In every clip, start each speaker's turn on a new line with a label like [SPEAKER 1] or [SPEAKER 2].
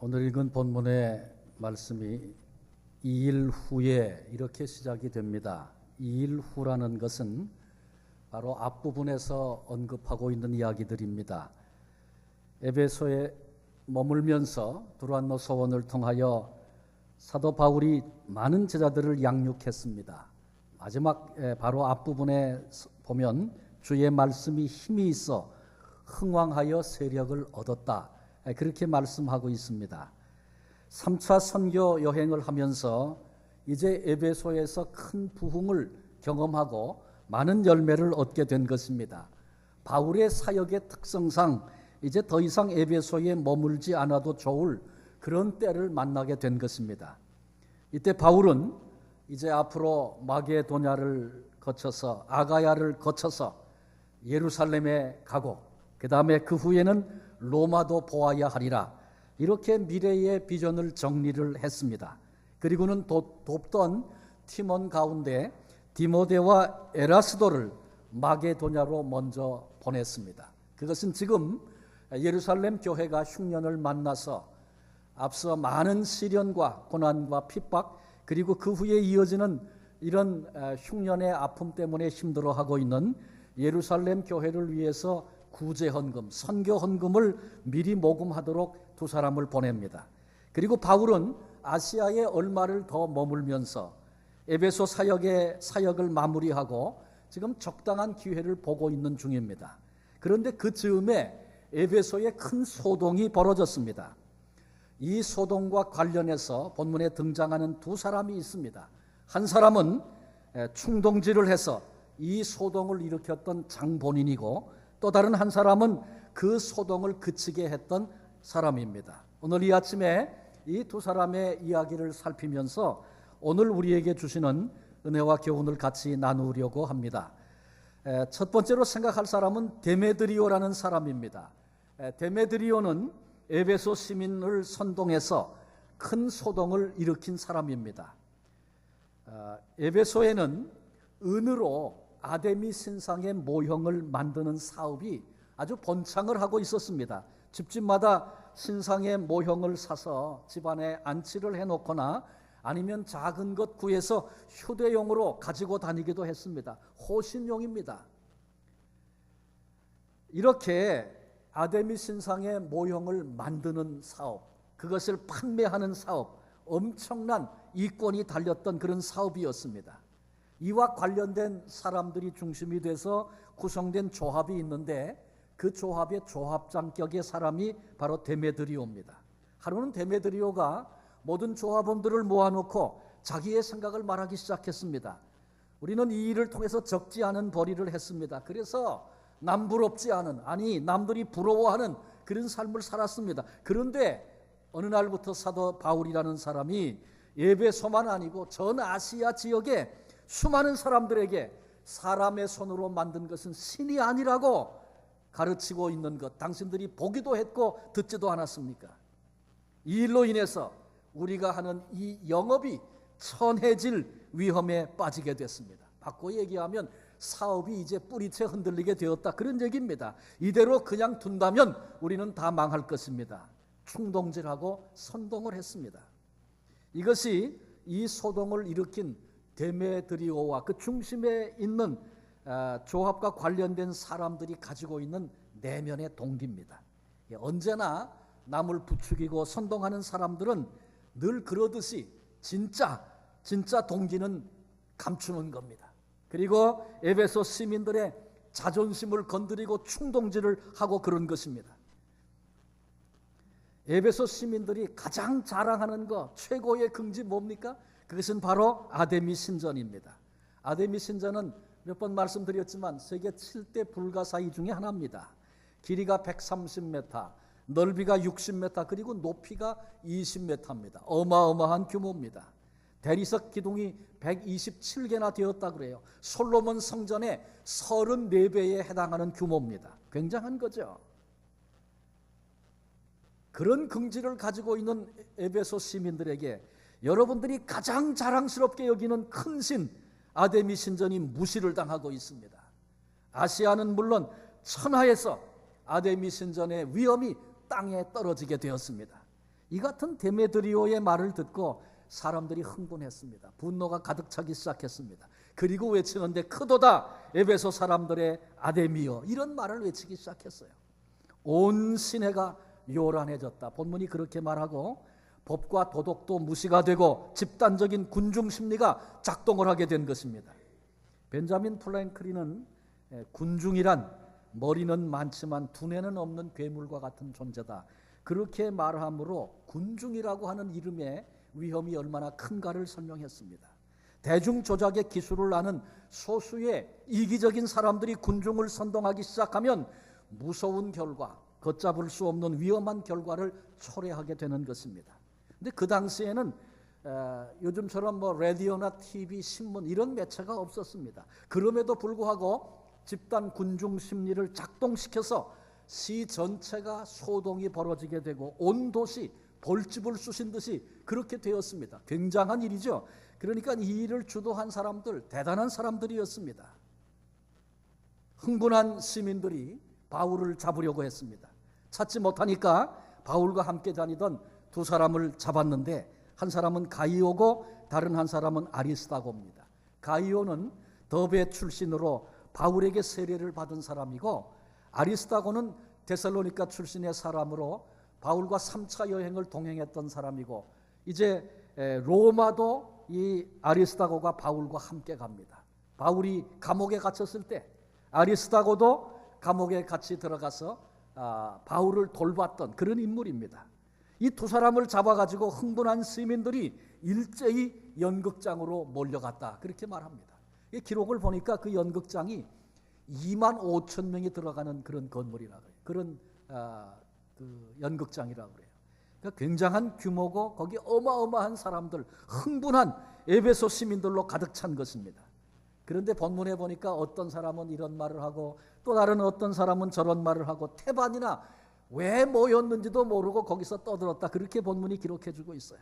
[SPEAKER 1] 오늘 읽은 본문의 말씀이 2일 후에 이렇게 시작이 됩니다. 2일 후라는 것은 바로 앞부분에서 언급하고 있는 이야기들입니다. 에베소에 머물면서 두란노 서원을 통하여 사도 바울이 많은 제자들을 양육했습니다. 마지막 바로 앞부분에 보면 주의 말씀이 힘이 있어 흥왕하여 세력을 얻었다. 그렇게 말씀하고 있습니다. 3차 선교 여행을 하면서 이제 에베소에서 큰 부흥을 경험하고 많은 열매를 얻게 된 것입니다. 바울의 사역의 특성상 이제 더 이상 에베소에 머물지 않아도 좋을 그런 때를 만나게 된 것입니다. 이때 바울은 이제 앞으로 마게도냐를 거쳐서 아가야를 거쳐서 예루살렘에 가고 그 다음에 그 후에는 로마도 보아야 하리라. 이렇게 미래의 비전을 정리를 했습니다. 그리고는 돕던 팀원 가운데 디모데와 에라스도를 마게도냐로 먼저 보냈습니다. 그것은 지금 예루살렘 교회가 흉년을 만나서 앞서 많은 시련과 고난과 핍박 그리고 그 후에 이어지는 이런 흉년의 아픔 때문에 힘들어하고 있는 예루살렘 교회를 위해서 구제헌금, 선교헌금을 미리 모금하도록 두 사람을 보냅니다. 그리고 바울은 아시아에 얼마를 더 머물면서 에베소 사역을 마무리하고 지금 적당한 기회를 보고 있는 중입니다. 그런데 그 즈음에 에베소에 큰 소동이 벌어졌습니다. 이 소동과 관련해서 본문에 등장하는 두 사람이 있습니다. 한 사람은 충동질을 해서 이 소동을 일으켰던 장본인이고 또 다른 한 사람은 그 소동을 그치게 했던 사람입니다. 오늘 이 아침에 이 두 사람의 이야기를 살피면서 오늘 우리에게 주시는 은혜와 교훈을 같이 나누려고 합니다. 첫 번째로 생각할 사람은 데메드리오라는 사람입니다. 데메드리오는 에베소 시민을 선동해서 큰 소동을 일으킨 사람입니다. 에베소에는 은으로 아데미 신상의 모형을 만드는 사업이 아주 번창을 하고 있었습니다. 집집마다 신상의 모형을 사서 집안에 안치를 해놓거나 아니면 작은 것 구해서 휴대용으로 가지고 다니기도 했습니다. 호신용입니다. 이렇게 아데미 신상의 모형을 만드는 사업, 그것을 판매하는 사업, 엄청난 이권이 달렸던 그런 사업이었습니다. 이와 관련된 사람들이 중심이 돼서 구성된 조합이 있는데 그 조합의 조합장격의 사람이 바로 데메드리오입니다. 하루는 데메드리오가 모든 조합원들을 모아놓고 자기의 생각을 말하기 시작했습니다. 우리는 이 일을 통해서 적지 않은 벌이를 했습니다. 그래서 남부럽지 않은, 남들이 부러워하는 그런 삶을 살았습니다. 그런데 어느 날부터 사도 바울이라는 사람이 에베소만 아니고 전 아시아 지역에 수많은 사람들에게 사람의 손으로 만든 것은 신이 아니라고 가르치고 있는 것, 당신들이 보기도 했고 듣지도 않았습니까? 이 일로 인해서 우리가 하는 이 영업이 천해질 위험에 빠지게 됐습니다. 바꿔 얘기하면 사업이 이제 뿌리채 흔들리게 되었다, 그런 얘기입니다. 이대로 그냥 둔다면 우리는 다 망할 것입니다. 충동질하고 선동을 했습니다. 이것이 이 소동을 일으킨 데메드리오와 그 중심에 있는 조합과 관련된 사람들이 가지고 있는 내면의 동기입니다. 언제나 남을 부추기고 선동하는 사람들은 늘 그러듯이 진짜 동기는 감추는 겁니다. 그리고 에베소 시민들의 자존심을 건드리고 충동질을 하고 그런 것입니다. 에베소 시민들이 가장 자랑하는 것, 최고의 긍지 뭡니까? 그것은 바로 아데미 신전입니다. 아데미 신전은 몇 번 말씀드렸지만 세계 7대 불가사의 중에 하나입니다. 길이가 130m, 넓이가 60m, 그리고 높이가 20m입니다. 어마어마한 규모입니다. 대리석 기둥이 127개나 되었다 그래요. 솔로몬 성전의 34배에 해당하는 규모입니다. 굉장한 거죠. 그런 긍지를 가지고 있는 에베소 시민들에게 여러분들이 가장 자랑스럽게 여기는 큰 신 아데미 신전이 무시를 당하고 있습니다. 아시아는 물론 천하에서 아데미 신전의 위엄이 땅에 떨어지게 되었습니다. 이 같은 데메드리오의 말을 듣고 사람들이 흥분했습니다. 분노가 가득 차기 시작했습니다. 그리고 외치는데 크도다 에베소 사람들의 아데미여, 이런 말을 외치기 시작했어요. 온 시내가 요란해졌다. 본문이 그렇게 말하고 법과 도덕도 무시가 되고 집단적인 군중 심리가 작동을 하게 된 것입니다. 벤자민 프랭클린은 군중이란 머리는 많지만 두뇌는 없는 괴물과 같은 존재다, 그렇게 말함으로 군중이라고 하는 이름의 위험이 얼마나 큰가를 설명했습니다. 대중 조작의 기술을 아는 소수의 이기적인 사람들이 군중을 선동하기 시작하면 무서운 결과, 걷잡을 수 없는 위험한 결과를 초래하게 되는 것입니다. 근데 그 당시에는 요즘처럼 라디오나 TV, 신문 이런 매체가 없었습니다. 그럼에도 불구하고 집단 군중 심리를 작동시켜서 시 전체가 소동이 벌어지게 되고 온 도시 벌집을 쑤신 듯이 그렇게 되었습니다. 굉장한 일이죠. 그러니까 이 일을 주도한 사람들, 대단한 사람들이었습니다. 흥분한 시민들이 바울을 잡으려고 했습니다. 찾지 못하니까 바울과 함께 다니던 두 사람을 잡았는데, 한 사람은 가이오고 다른 한 사람은 아리스다고입니다. 가이오는 더베 출신으로 바울에게 세례를 받은 사람이고, 아리스다고는 데살로니가 출신의 사람으로 바울과 3차 여행을 동행했던 사람이고, 이제 로마도 이 아리스다고가 바울과 함께 갑니다. 바울이 감옥에 갇혔을 때 아리스다고도 감옥에 같이 들어가서 바울을 돌봤던 그런 인물입니다. 이 두 사람을 잡아가지고 흥분한 시민들이 일제히 연극장으로 몰려갔다, 그렇게 말합니다. 이 기록을 보니까 그 연극장이 2만 5천 명이 들어가는 그런 건물이라고 해요. 그런 그 연극장이라고 그래요. 그러니까 굉장한 규모고 거기 어마어마한 사람들, 흥분한 에베소 시민들로 가득 찬 것입니다. 그런데 본문에 보니까 어떤 사람은 이런 말을 하고 또 다른 어떤 사람은 저런 말을 하고 태반이나 왜 모였는지도 모르고 거기서 떠들었다, 그렇게 본문이 기록해주고 있어요.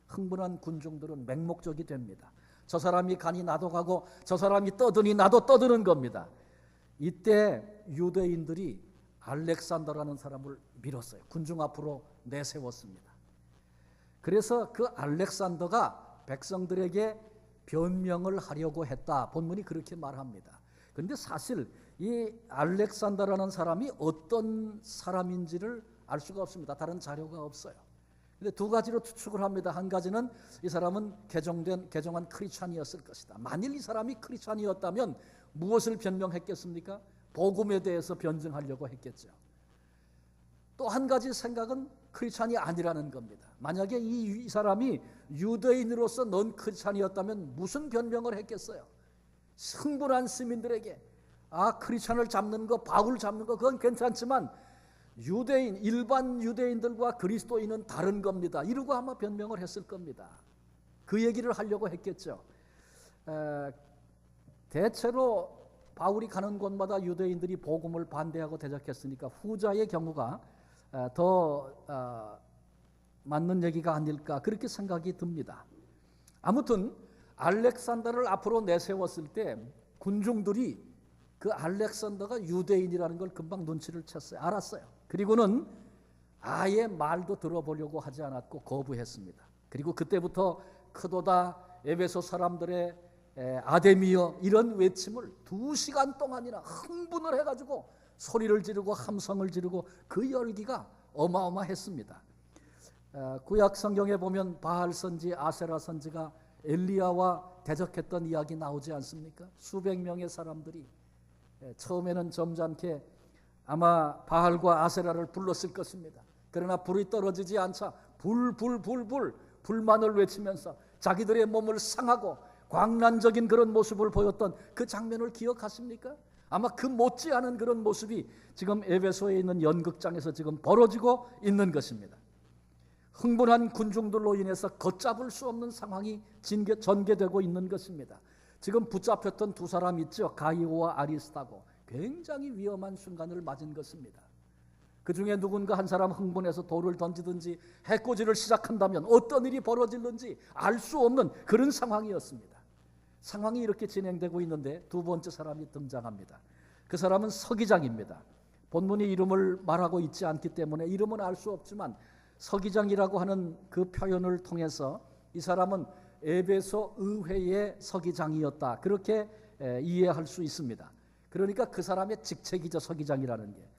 [SPEAKER 1] 흥분한 군중들은 맹목적이 됩니다. 저 사람이 가니 나도 가고 저 사람이 떠드니 나도 떠드는 겁니다. 이때 유대인들이 알렉산더라는 사람을 밀었어요. 군중 앞으로 내세웠습니다. 그래서 그 알렉산더가 백성들에게 변명을 하려고 했다, 본문이 그렇게 말합니다. 그런데 사실 이 알렉산더라는 사람이 어떤 사람인지를 알 수가 없습니다. 다른 자료가 없어요. 근데 두 가지로 추측을 합니다. 한 가지는 이 사람은 개종한 크리스찬이었을 것이다. 만일 이 사람이 크리스찬이었다면 무엇을 변명했겠습니까? 복음에 대해서 변증하려고 했겠죠. 또 한 가지 생각은 크리스찬이 아니라는 겁니다. 만약에 이 사람이 유대인으로서 넌 크리스찬이었다면 무슨 변명을 했겠어요? 흥분한 시민들에게 크리스찬을 잡는 거, 바울 잡는 거 그건 괜찮지만 유대인, 일반 유대인들과 그리스도인은 다른 겁니다, 이러고 아마 변명을 했을 겁니다. 그 얘기를 하려고 했겠죠. 대체로 바울이 가는 곳마다 유대인들이 복음을 반대하고 대적했으니까 후자의 경우가 더 맞는 얘기가 아닐까, 그렇게 생각이 듭니다. 아무튼 알렉산더를 앞으로 내세웠을 때 군중들이 그 알렉산더가 유대인이라는 걸 금방 눈치를 챘어요. 알았어요. 그리고는 아예 말도 들어보려고 하지 않았고 거부했습니다. 그리고 그때부터 크도다 에베소 사람들의 아데미여, 이런 외침을 2시간 동안이나 흥분을 해가지고 소리를 지르고 함성을 지르고 그 열기가 어마어마했습니다. 구약 성경에 보면 바알 선지, 아세라 선지가 엘리야와 대적했던 이야기 나오지 않습니까? 수백 명의 사람들이 처음에는 점잖게 아마 바알과 아세라를 불렀을 것입니다. 그러나 불이 떨어지지 않자 불만을 외치면서 자기들의 몸을 상하고 광란적인 그런 모습을 보였던 그 장면을 기억하십니까? 아마 그 못지않은 그런 모습이 지금 에베소에 있는 연극장에서 지금 벌어지고 있는 것입니다. 흥분한 군중들로 인해서 걷잡을 수 없는 상황이 전개되고 있는 것입니다. 지금 붙잡혔던 두 사람 있죠, 가이오와 아리스다고. 굉장히 위험한 순간을 맞은 것입니다. 그 중에 누군가 한 사람 흥분해서 돌을 던지든지 해코지를 시작한다면 어떤 일이 벌어질는지 알 수 없는 그런 상황이었습니다. 상황이 이렇게 진행되고 있는데 두 번째 사람이 등장합니다. 그 사람은 서기장입니다. 본문이 이름을 말하고 있지 않기 때문에 이름은 알 수 없지만 서기장이라고 하는 그 표현을 통해서 이 사람은 에베소 의회의 서기장이었다, 그렇게 이해할 수 있습니다. 그러니까 그 사람의 직책이죠, 서기장이라는 게.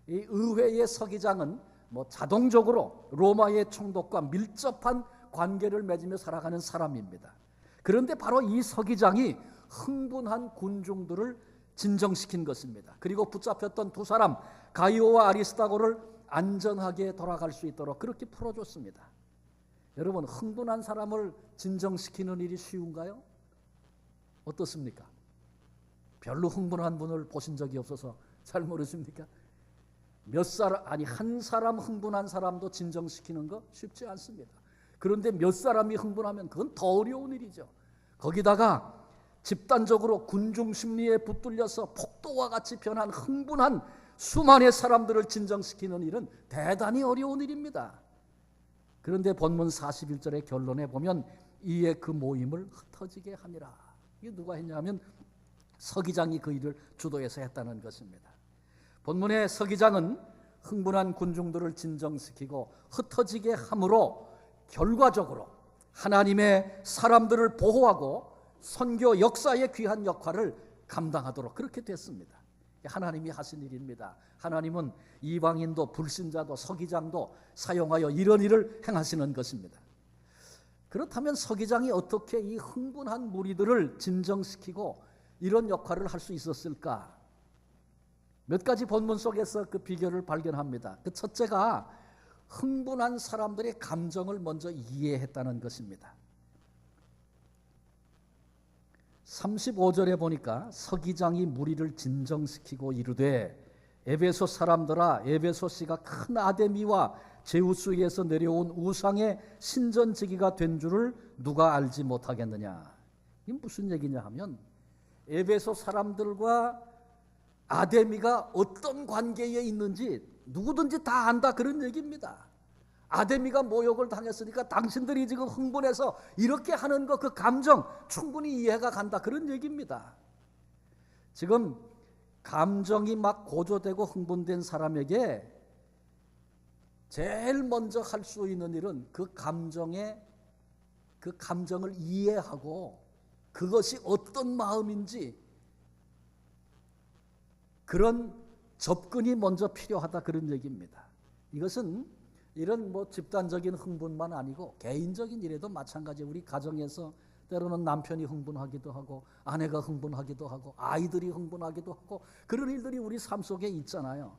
[SPEAKER 1] 이 의회의 서기장은 뭐 자동적으로 로마의 총독과 밀접한 관계를 맺으며 살아가는 사람입니다. 그런데 바로 이 서기장이 흥분한 군중들을 진정시킨 것입니다. 그리고 붙잡혔던 두 사람 가이오와 아리스다고를 안전하게 돌아갈 수 있도록 그렇게 풀어줬습니다. 여러분, 흥분한 사람을 진정시키는 일이 쉬운가요? 어떻습니까? 별로 흥분한 분을 보신 적이 없어서 잘 모르십니까? 한 사람 흥분한 사람도 진정시키는 거 쉽지 않습니다. 그런데 몇 사람이 흥분하면 그건 더 어려운 일이죠. 거기다가 집단적으로 군중 심리에 붙들려서 폭도와 같이 변한 흥분한 수많은 사람들을 진정시키는 일은 대단히 어려운 일입니다. 그런데 본문 41절의 결론에 보면 이에 그 모임을 흩어지게 하니라. 이게 누가 했냐면 서기장이 그 일을 주도해서 했다는 것입니다. 본문의 서기장은 흥분한 군중들을 진정시키고 흩어지게 함으로 결과적으로 하나님의 사람들을 보호하고 선교 역사의 귀한 역할을 감당하도록 그렇게 됐습니다. 하나님이 하신 일입니다. 하나님은 이방인도 불신자도 서기장도 사용하여 이런 일을 행하시는 것입니다. 그렇다면 서기장이 어떻게 이 흥분한 무리들을 진정시키고 이런 역할을 할 수 있었을까? 몇 가지 본문 속에서 그 비결을 발견합니다. 그 첫째가 흥분한 사람들의 감정을 먼저 이해했다는 것입니다. 35절에 보니까 서기장이 무리를 진정시키고 이르되 에베소 사람들아, 에베소시가 큰 아데미와 제우스에서 내려온 우상의 신전지기가 된 줄을 누가 알지 못하겠느냐. 이게 무슨 얘기냐 하면 에베소 사람들과 아데미가 어떤 관계에 있는지 누구든지 다 안다, 그런 얘기입니다. 아데미가 모욕을 당했으니까 당신들이 지금 흥분해서 이렇게 하는 거, 그 감정 충분히 이해가 간다, 그런 얘기입니다. 지금 감정이 막 고조되고 흥분된 사람에게 제일 먼저 할 수 있는 일은 그 감정을 이해하고 그것이 어떤 마음인지 그런 접근이 먼저 필요하다, 그런 얘기입니다. 이것은 이런 집단적인 흥분만 아니고 개인적인 일에도 마찬가지. 우리 가정에서 때로는 남편이 흥분하기도 하고 아내가 흥분하기도 하고 아이들이 흥분하기도 하고 그런 일들이 우리 삶 속에 있잖아요.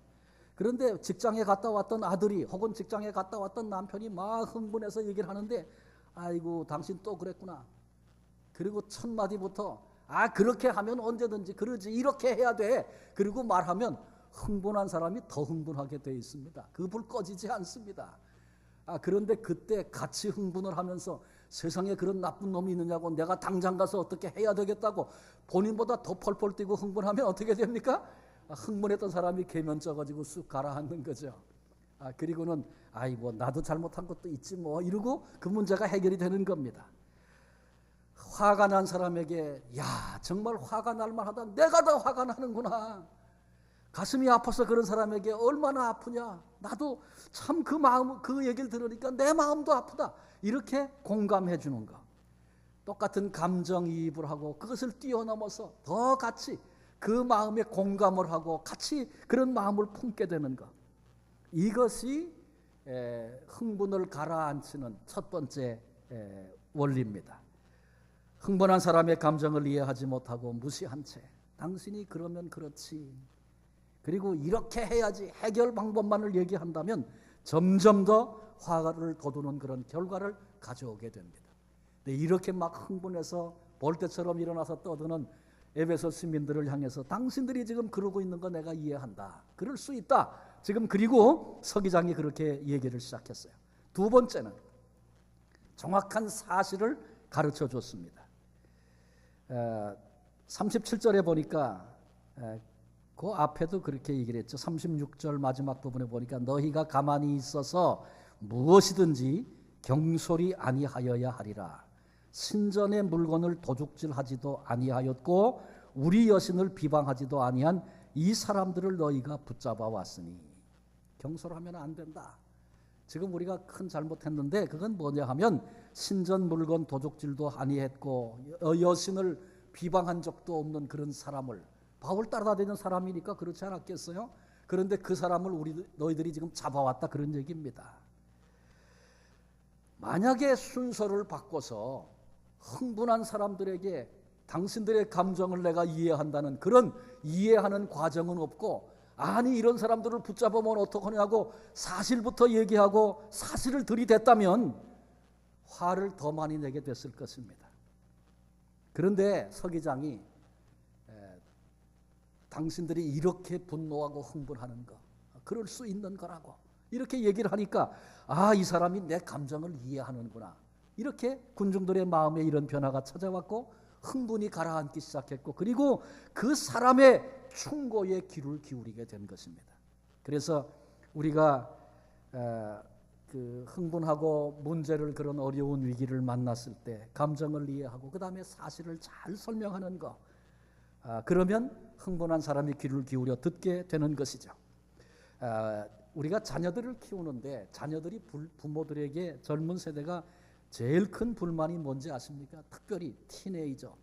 [SPEAKER 1] 그런데 직장에 갔다 왔던 아들이 혹은 직장에 갔다 왔던 남편이 막 흥분해서 얘기를 하는데 아이고 당신 또 그랬구나. 그리고 첫 마디부터 그렇게 하면 언제든지 그러지, 이렇게 해야 돼. 그리고 말하면 흥분한 사람이 더 흥분하게 되어 있습니다. 그 불 꺼지지 않습니다. 그런데 그때 같이 흥분을 하면서 세상에 그런 나쁜 놈이 있느냐고 내가 당장 가서 어떻게 해야 되겠다고 본인보다 더 펄펄 뛰고 흥분하면 어떻게 됩니까? 흥분했던 사람이 계면쩍어지고 쑥 가라앉는 거죠. 그리고는 뭐 나도 잘못한 것도 있지 뭐 이러고 그 문제가 해결이 되는 겁니다. 화가 난 사람에게 정말 화가 날 만하다, 내가 더 화가 나는구나, 가슴이 아파서 그런 사람에게 얼마나 아프냐, 나도 참 그 마음, 그 얘기를 들으니까 내 마음도 아프다, 이렇게 공감해 주는 것. 똑같은 감정이입을 하고 그것을 뛰어넘어서 더 같이 그 마음에 공감을 하고 같이 그런 마음을 품게 되는 것. 이것이 흥분을 가라앉히는 첫 번째 원리입니다. 흥분한 사람의 감정을 이해하지 못하고 무시한 채 당신이 그러면 그렇지, 그리고 이렇게 해야지, 해결 방법만을 얘기한다면 점점 더 화를 돋우는 그런 결과를 가져오게 됩니다. 근데 이렇게 막 흥분해서 볼때처럼 일어나서 떠드는 에베소 시민들을 향해서 당신들이 지금 그러고 있는 거 내가 이해한다, 그럴 수 있다. 지금 그리고 서기장이 그렇게 얘기를 시작했어요. 두 번째는 정확한 사실을 가르쳐 줬습니다. 37절에 보니까 그 앞에도 그렇게 얘기를 했죠. 36절 마지막 부분에 보니까 너희가 가만히 있어서 무엇이든지 경솔이 아니하여야 하리라. 신전의 물건을 도둑질하지도 아니하였고 우리 여신을 비방하지도 아니한 이 사람들을 너희가 붙잡아 왔으니. 경솔하면 안 된다. 지금 우리가 큰 잘못했는데 그건 뭐냐 하면 신전 물건 도둑질도 아니했고 여신을 비방한 적도 없는 그런 사람을, 바울 따라다니는 사람이니까 그렇지 않았겠어요? 그런데 그 사람을 너희들이 지금 잡아왔다, 그런 얘기입니다. 만약에 순서를 바꿔서 흥분한 사람들에게 당신들의 감정을 내가 이해한다는 그런 이해하는 과정은 없고, 아니 이런 사람들을 붙잡으면 어떡하냐고 사실부터 얘기하고 사실을 들이댔다면 화를 더 많이 내게 됐을 것입니다. 그런데 서기장이 당신들이 이렇게 분노하고 흥분하는 거 그럴 수 있는 거라고 이렇게 얘기를 하니까, 아, 이 사람이 내 감정을 이해하는구나, 이렇게 군중들의 마음에 이런 변화가 찾아왔고 흥분이 가라앉기 시작했고, 그리고 그 사람의 충고에 귀를 기울이게 된 것입니다. 그래서 우리가 그 흥분하고 문제를, 그런 어려운 위기를 만났을 때 감정을 이해하고 그 다음에 사실을 잘 설명하는 거, 그러면 흥분한 사람이 귀를 기울여 듣게 되는 것이죠. 우리가 자녀들을 키우는데 자녀들이 부모들에게, 젊은 세대가 제일 큰 불만이 뭔지 아십니까? 특별히 티네이저,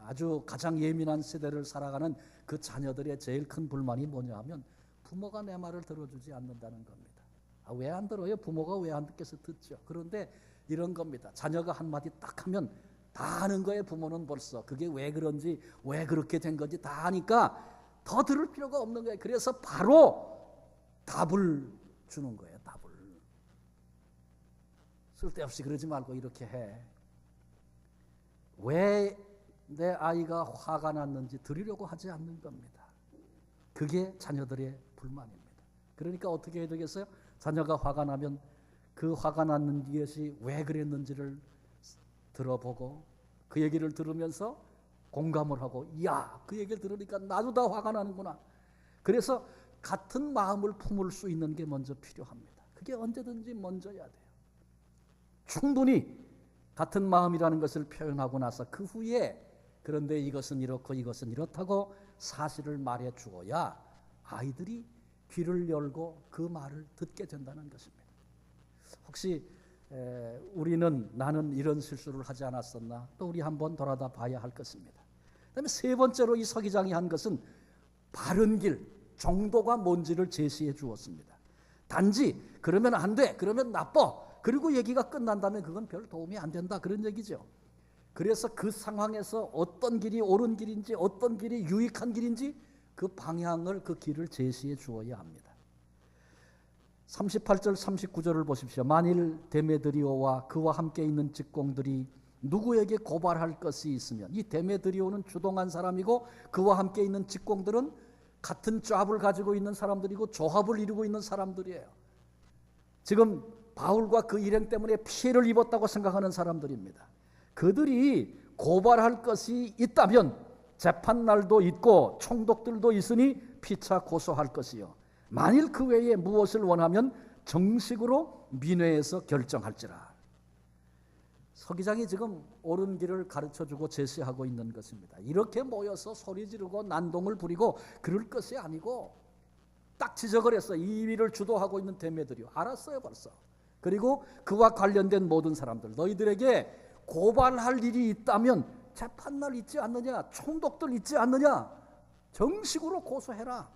[SPEAKER 1] 아주 가장 예민한 세대를 살아가는 그 자녀들의 제일 큰 불만이 뭐냐 하면 부모가 내 말을 들어주지 않는다는 겁니다. 왜 안 들어요? 부모가 왜 안 듣겠어? 듣죠. 그런데 이런 겁니다. 자녀가 한마디 딱 하면 다 아는 거예요. 부모는 벌써 그게 왜 그런지, 왜 그렇게 된 건지 다 아니까 더 들을 필요가 없는 거예요. 그래서 바로 답을 주는 거예요. 답을. 쓸데없이 그러지 말고 이렇게 해. 왜 내 아이가 화가 났는지 들으려고 하지 않는 겁니다. 그게 자녀들의 불만입니다. 그러니까 어떻게 해야 되겠어요? 자녀가 화가 나면 그 화가 났는 것이 왜 그랬는지를 들어보고 그 얘기를 들으면서 공감을 하고, 야, 그 얘기를 들으니까 나도 다 화가 나는구나. 그래서 같은 마음을 품을 수 있는 게 먼저 필요합니다. 그게 언제든지 먼저야 돼요. 충분히 같은 마음이라는 것을 표현하고 나서 그 후에, 그런데 이것은 이렇고 이것은 이렇다고 사실을 말해 주어야 아이들이 귀를 열고 그 말을 듣게 된다는 것입니다. 혹시 나는 이런 실수를 하지 않았었나? 또 우리 한번 돌아다 봐야 할 것입니다. 그다음에 세 번째로 이 서기장이 한 것은 바른 길, 정도가 뭔지를 제시해 주었습니다. 단지 그러면 안 돼, 그러면 나빠, 그리고 얘기가 끝난다면 그건 별 도움이 안 된다, 그런 얘기죠. 그래서 그 상황에서 어떤 길이 옳은 길인지, 어떤 길이 유익한 길인지 그 방향을, 그 길을 제시해 주어야 합니다. 38절 39절을 보십시오. 만일 데메드리오와 그와 함께 있는 직공들이 누구에게 고발할 것이 있으면, 이 데메드리오는 주동한 사람이고 그와 함께 있는 직공들은 같은 잡을 가지고 있는 사람들이고 조합을 이루고 있는 사람들이에요. 지금 바울과 그 일행 때문에 피해를 입었다고 생각하는 사람들입니다. 그들이 고발할 것이 있다면 재판날도 있고 총독들도 있으니 피차 고소할 것이요, 만일 그 외에 무엇을 원하면 정식으로 민회에서 결정할지라. 서기장이 지금 옳은 길을 가르쳐주고 제시하고 있는 것입니다. 이렇게 모여서 소리 지르고 난동을 부리고 그럴 것이 아니고, 딱 지적을 했어. 이 일을 주도하고 있는 데메드리오 알았어요 벌써. 그리고 그와 관련된 모든 사람들, 너희들에게 고발할 일이 있다면 재판날 있지 않느냐, 총독들 있지 않느냐, 정식으로 고소해라.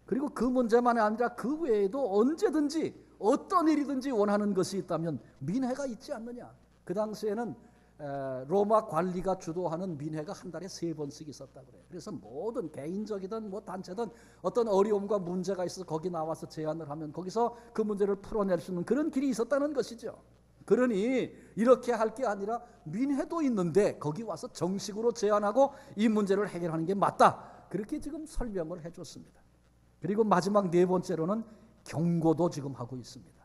[SPEAKER 1] 그리고 그 문제만이 아니라 그 외에도 언제든지 어떤 일이든지 원하는 것이 있다면 민회가 있지 않느냐. 그 당시에는 로마 관리가 주도하는 민회가 한 달에 3번씩 있었다고 그래요. 그래서 모든 개인적이든 뭐 단체든 어떤 어려움과 문제가 있어서 거기 나와서 제안을 하면 거기서 그 문제를 풀어낼 수 있는 그런 길이 있었다는 것이죠. 그러니 이렇게 할 게 아니라 민회도 있는데 거기 와서 정식으로 제안하고 이 문제를 해결하는 게 맞다, 그렇게 지금 설명을 해줬습니다. 그리고 마지막 네 번째로는 경고도 지금 하고 있습니다.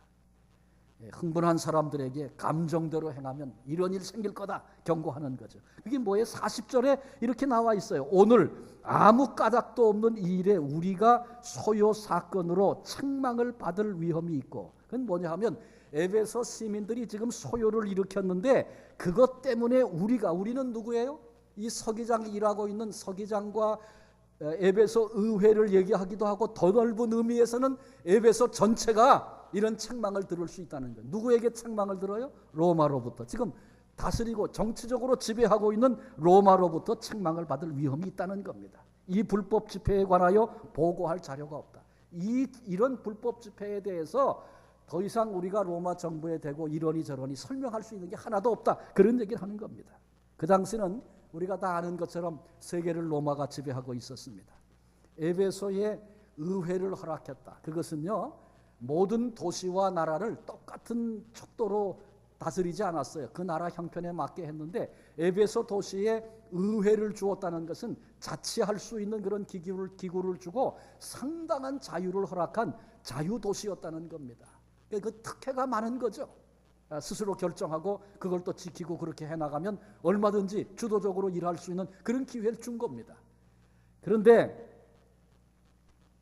[SPEAKER 1] 흥분한 사람들에게 감정대로 행하면 이런 일 생길 거다 경고하는 거죠. 그게 뭐예요? 40절에 이렇게 나와 있어요. 오늘 아무 까닭도 없는 이 일에 우리가 소요 사건으로 책망을 받을 위험이 있고, 그건 뭐냐 하면 에베소 시민들이 지금 소요를 일으켰는데 그것 때문에 우리는 누구예요? 이 서기장이 일하고 있는 서기장과 에베소 의회를 얘기하기도 하고, 더 넓은 의미에서는 에베소 전체가 이런 책망을 들을 수 있다는 거예요. 누구에게 책망을 들어요? 로마로부터. 지금 다스리고 정치적으로 지배하고 있는 로마로부터 책망을 받을 위험이 있다는 겁니다. 이 불법 집회에 관하여 보고할 자료가 없다. 이런 불법 집회에 대해서 더 이상 우리가 로마 정부에 대고 이러니 저러니 설명할 수 있는 게 하나도 없다. 그런 얘기를 하는 겁니다. 그 당시는 우리가 다 아는 것처럼 세계를 로마가 지배하고 있었습니다. 에베소에 의회를 허락했다. 그것은요, 모든 도시와 나라를 똑같은 척도로 다스리지 않았어요. 그 나라 형편에 맞게 했는데 에베소 도시에 의회를 주었다는 것은 자치할 수 있는 그런 기구를 주고 상당한 자유를 허락한 자유도시였다는 겁니다. 그 특혜가 많은 거죠. 스스로 결정하고 그걸 또 지키고 그렇게 해나가면 얼마든지 주도적으로 일할 수 있는 그런 기회를 준 겁니다. 그런데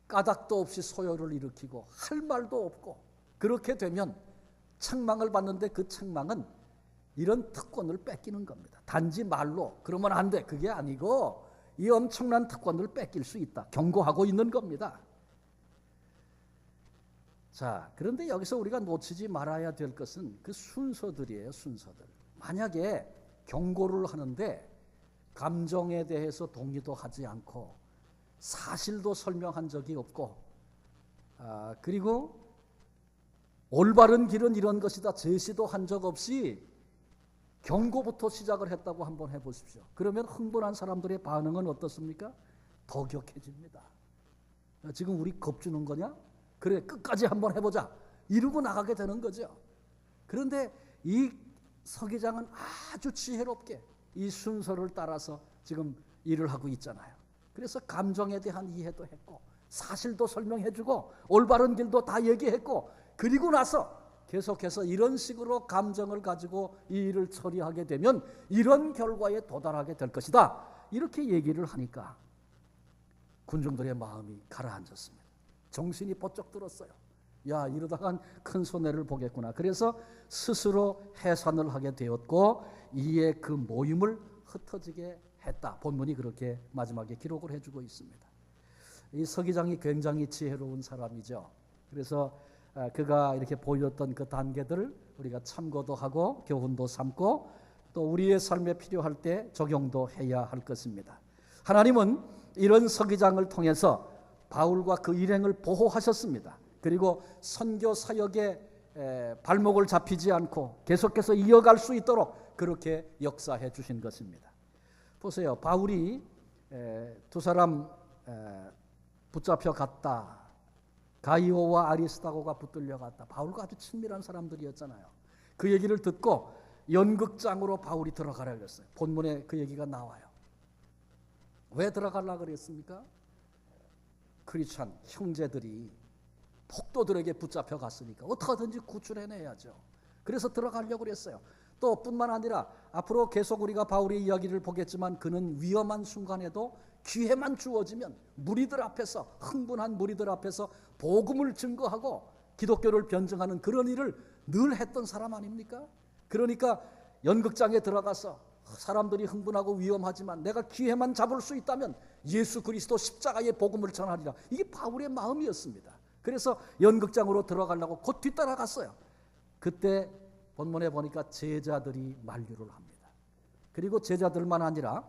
[SPEAKER 1] 까닭도 없이 소요를 일으키고 할 말도 없고 그렇게 되면 책망을 받는데 그 책망은 이런 특권을 뺏기는 겁니다. 단지 말로 그러면 안 돼. 그게 아니고 이 엄청난 특권을 뺏길 수 있다. 경고하고 있는 겁니다. 자, 그런데 여기서 우리가 놓치지 말아야 될 것은 그 순서들이에요. 순서들. 만약에 경고를 하는데 감정에 대해서 동의도 하지 않고 사실도 설명한 적이 없고 그리고 올바른 길은 이런 것이다 제시도 한 적 없이 경고부터 시작을 했다고 한번 해보십시오. 그러면 흥분한 사람들의 반응은 어떻습니까? 더 격해집니다. 지금 우리 겁주는 거냐? 그래, 끝까지 한번 해보자 이러고 나가게 되는 거죠. 그런데 이 서기장은 아주 지혜롭게 이 순서를 따라서 지금 일을 하고 있잖아요. 그래서 감정에 대한 이해도 했고 사실도 설명해주고 올바른 길도 다 얘기했고 그리고 나서 계속해서 이런 식으로 감정을 가지고 이 일을 처리하게 되면 이런 결과에 도달하게 될 것이다. 이렇게 얘기를 하니까 군중들의 마음이 가라앉았습니다. 정신이 번쩍 들었어요. 야, 이러다간 큰 손해를 보겠구나. 그래서 스스로 해산을 하게 되었고 이에 그 모임을 흩어지게 했다. 본문이 그렇게 마지막에 기록을 해주고 있습니다. 이 서기장이 굉장히 지혜로운 사람이죠. 그래서 그가 이렇게 보였던 그 단계들을 우리가 참고도 하고 교훈도 삼고 또 우리의 삶에 필요할 때 적용도 해야 할 것입니다. 하나님은 이런 서기장을 통해서 바울과 그 일행을 보호하셨습니다. 그리고 선교 사역에 발목을 잡히지 않고 계속해서 이어갈 수 있도록 그렇게 역사해 주신 것입니다. 보세요. 바울이 두 사람 붙잡혀 갔다. 가이오와 아리스다고가 붙들려 갔다. 바울과 아주 친밀한 사람들이었잖아요. 그 얘기를 듣고 연극장으로 바울이 들어가라 그랬어요. 본문에 그 얘기가 나와요. 왜 들어가려고 그랬습니까? 크리스찬 형제들이 폭도들에게 붙잡혀 갔으니까 어떻게든지 구출해내야죠. 그래서 들어가려고 그랬어요. 또 뿐만 아니라 앞으로 계속 우리가 바울의 이야기를 보겠지만 그는 위험한 순간에도 기회만 주어지면 무리들 앞에서 흥분한 무리들 앞에서 복음을 증거하고 기독교를 변증하는 그런 일을 늘 했던 사람 아닙니까? 그러니까 연극장에 들어가서 사람들이 흥분하고 위험하지만 내가 기회만 잡을 수 있다면 예수 그리스도 십자가의 복음을 전하리라. 이게 바울의 마음이었습니다. 그래서 연극장으로 들어가려고 곧 뒤따라갔어요. 그때 본문에 보니까 제자들이 만류를 합니다. 그리고 제자들만 아니라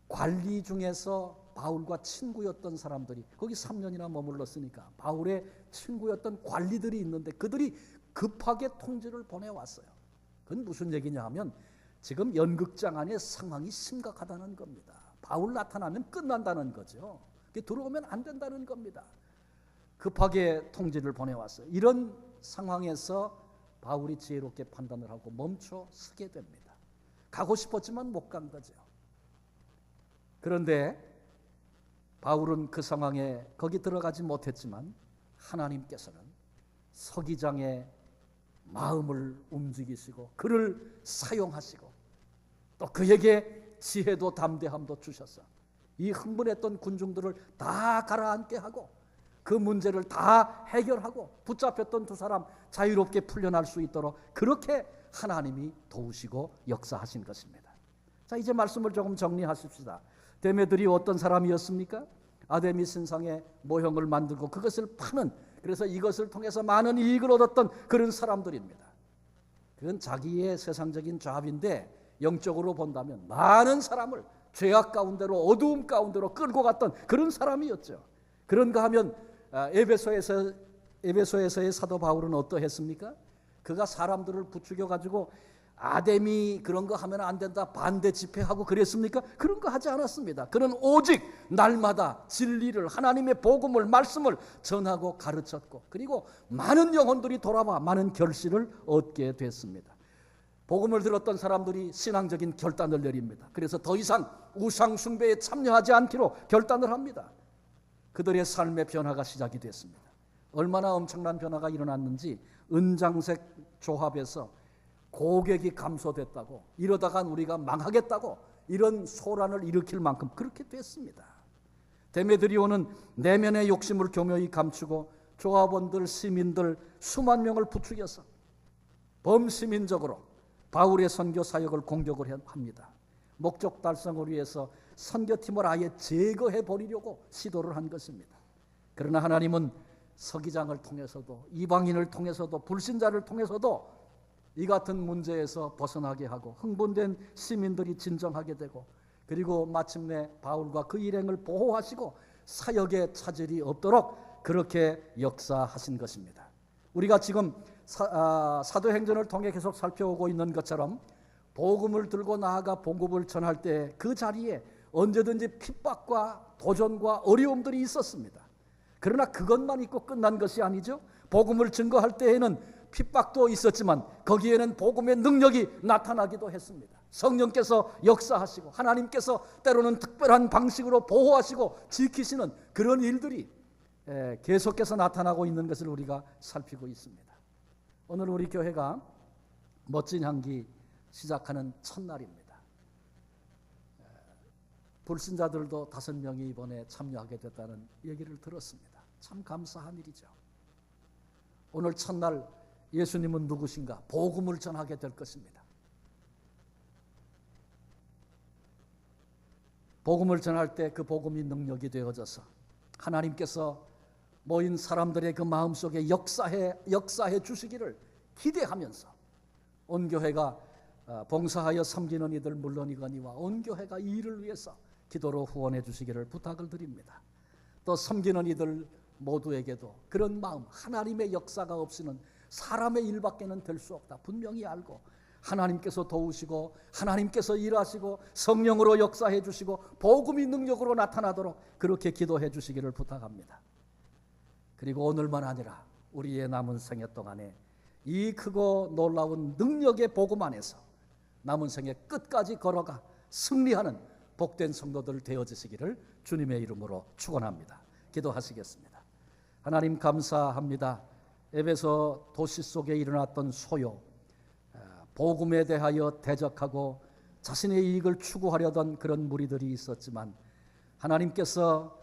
[SPEAKER 1] 관리 중에서 바울과 친구였던 사람들이 거기 3년이나 머물렀으니까 바울의 친구였던 관리들이 있는데 그들이 급하게 통지를 보내왔어요. 그건 무슨 얘기냐 하면 지금 연극장 안에 상황이 심각하다는 겁니다. 바울 나타나면 끝난다는 거죠. 들어오면 안 된다는 겁니다. 급하게 통지를 보내왔어요. 이런 상황에서 바울이 지혜롭게 판단을 하고 멈춰 서게 됩니다. 가고 싶었지만 못 간 거죠. 그런데 바울은 그 상황에 거기 들어가지 못했지만 하나님께서는 서기장의 마음을 움직이시고 그를 사용하시고 또 그에게 지혜도 담대함도 주셔서 이 흥분했던 군중들을 다 가라앉게 하고 그 문제를 다 해결하고 붙잡혔던 두 사람 자유롭게 풀려날 수 있도록 그렇게 하나님이 도우시고 역사하신 것입니다. 자, 이제 말씀을 조금 정리하십시다. 데메들이 어떤 사람이었습니까? 아데미 신상의 모형을 만들고 그것을 파는, 그래서 이것을 통해서 많은 이익을 얻었던 그런 사람들입니다. 그건 자기의 세상적인 잡인데 영적으로 본다면 많은 사람을 죄악 가운데로, 어두움 가운데로 끌고 갔던 그런 사람이었죠. 그런가 하면 에베소에서의 사도 바울은 어떠했습니까? 그가 사람들을 부추겨 가지고 아데미 그런 거 하면 안 된다 반대 집회하고 그랬습니까? 그런 거 하지 않았습니다. 그는 오직 날마다 진리를, 하나님의 복음을, 말씀을 전하고 가르쳤고, 그리고 많은 영혼들이 돌아와 많은 결실을 얻게 됐습니다. 복음을 들었던 사람들이 신앙적인 결단을 내립니다. 그래서 더 이상 우상 숭배에 참여하지 않기로 결단을 합니다. 그들의 삶의 변화가 시작이 됐습니다. 얼마나 엄청난 변화가 일어났는지, 은장색 조합에서 고객이 감소됐다고, 이러다간 우리가 망하겠다고 이런 소란을 일으킬 만큼 그렇게 됐습니다. 데메드리오는 내면의 욕심을 교묘히 감추고 조합원들, 시민들 수만 명을 부추겨서 범시민적으로 바울의 선교 사역을 공격을 합니다. 목적 달성을 위해서 선교팀을 아예 제거해 버리려고 시도를 한 것입니다. 그러나 하나님은 서기장을 통해서도, 이방인을 통해서도, 불신자를 통해서도 이 같은 문제에서 벗어나게 하고 흥분된 시민들이 진정하게 되고, 그리고 마침내 바울과 그 일행을 보호하시고 사역의 차질이 없도록 그렇게 역사하신 것입니다. 우리가 지금 사도행전을 통해 계속 살펴오고 있는 것처럼 복음을 들고 나아가 복음을 전할 때 그 자리에 언제든지 핍박과 도전과 어려움들이 있었습니다. 그러나 그것만 있고 끝난 것이 아니죠. 복음을 증거할 때에는 핍박도 있었지만 거기에는 복음의 능력이 나타나기도 했습니다. 성령께서 역사하시고 하나님께서 때로는 특별한 방식으로 보호하시고 지키시는 그런 일들이 계속해서 나타나고 있는 것을 우리가 살피고 있습니다. 오늘 우리 교회가 멋진 향기 시작하는 첫날입니다. 불신자들도 5명이 이번에 참여하게 됐다는 얘기를 들었습니다. 참 감사한 일이죠. 오늘 첫날 예수님은 누구신가? 복음을 전하게 될 것입니다. 복음을 전할 때 그 복음이 능력이 되어져서 하나님께서 모인 사람들의 그 마음속에 역사해 주시기를 기대하면서 온 교회가 봉사하여 섬기는 이들 물론이거니와 온 교회가 이 일을 위해서 기도로 후원해 주시기를 부탁을 드립니다. 또 섬기는 이들 모두에게도 그런 마음, 하나님의 역사가 없이는 사람의 일밖에는 될 수 없다 분명히 알고, 하나님께서 도우시고 하나님께서 일하시고 성령으로 역사해 주시고 복음이 능력으로 나타나도록 그렇게 기도해 주시기를 부탁합니다. 그리고 오늘만 아니라 우리의 남은 생애 동안에 이 크고 놀라운 능력의 복음 안에서 남은 생애 끝까지 걸어가 승리하는 복된 성도들 되어지시기를 주님의 이름으로 축원합니다. 기도하시겠습니다. 하나님 감사합니다. 에베소 도시 속에 일어났던 소요, 복음에 대하여 대적하고 자신의 이익을 추구하려던 그런 무리들이 있었지만 하나님께서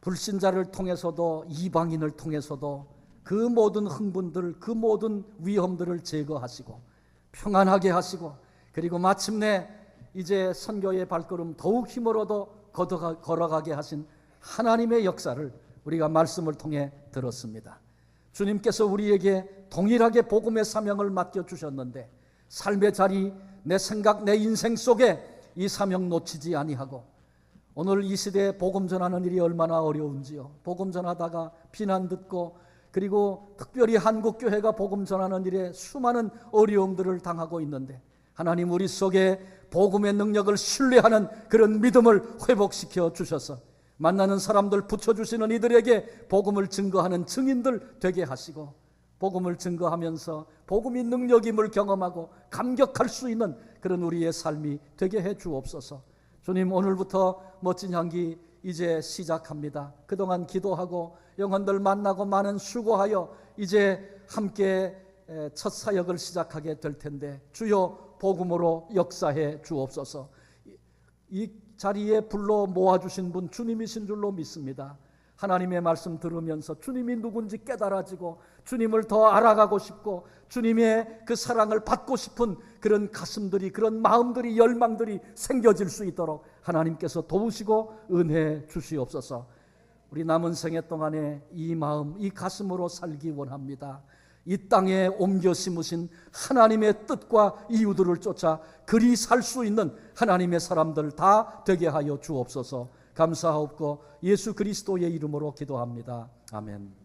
[SPEAKER 1] 불신자를 통해서도 이방인을 통해서도 그 모든 흥분들, 그 모든 위험들을 제거하시고 평안하게 하시고, 그리고 마침내 이제 선교의 발걸음 더욱 힘으로도 걸어가게 하신 하나님의 역사를 우리가 말씀을 통해 들었습니다. 주님께서 우리에게 동일하게 복음의 사명을 맡겨주셨는데 삶의 자리, 내 생각, 내 인생 속에 이 사명 놓치지 아니하고, 오늘 이 시대에 복음 전하는 일이 얼마나 어려운지요. 복음 전하다가 비난 듣고, 그리고 특별히 한국교회가 복음 전하는 일에 수많은 어려움들을 당하고 있는데 하나님 우리 속에 복음의 능력을 신뢰하는 그런 믿음을 회복시켜 주셔서 만나는 사람들 붙여주시는 이들에게 복음을 증거하는 증인들 되게 하시고, 복음을 증거하면서 복음이 능력임을 경험하고 감격할 수 있는 그런 우리의 삶이 되게 해 주옵소서. 주님, 오늘부터 멋진 향기 이제 시작합니다. 그동안 기도하고 영혼들 만나고 많은 수고하여 이제 함께 첫 사역을 시작하게 될 텐데 주여 복음으로 역사해 주옵소서. 이 자리에 불러 모아주신 분 주님이신 줄로 믿습니다. 하나님의 말씀 들으면서 주님이 누군지 깨달아지고 주님을 더 알아가고 싶고 주님의 그 사랑을 받고 싶은 그런 가슴들이, 그런 마음들이, 열망들이 생겨질 수 있도록 하나님께서 도우시고 은혜해 주시옵소서. 우리 남은 생애 동안에 이 마음, 이 가슴으로 살기 원합니다. 이 땅에 옮겨 심으신 하나님의 뜻과 이유들을 쫓아 그리 살 수 있는 하나님의 사람들 다 되게 하여 주옵소서. 감사하옵고 예수 그리스도의 이름으로 기도합니다. 아멘.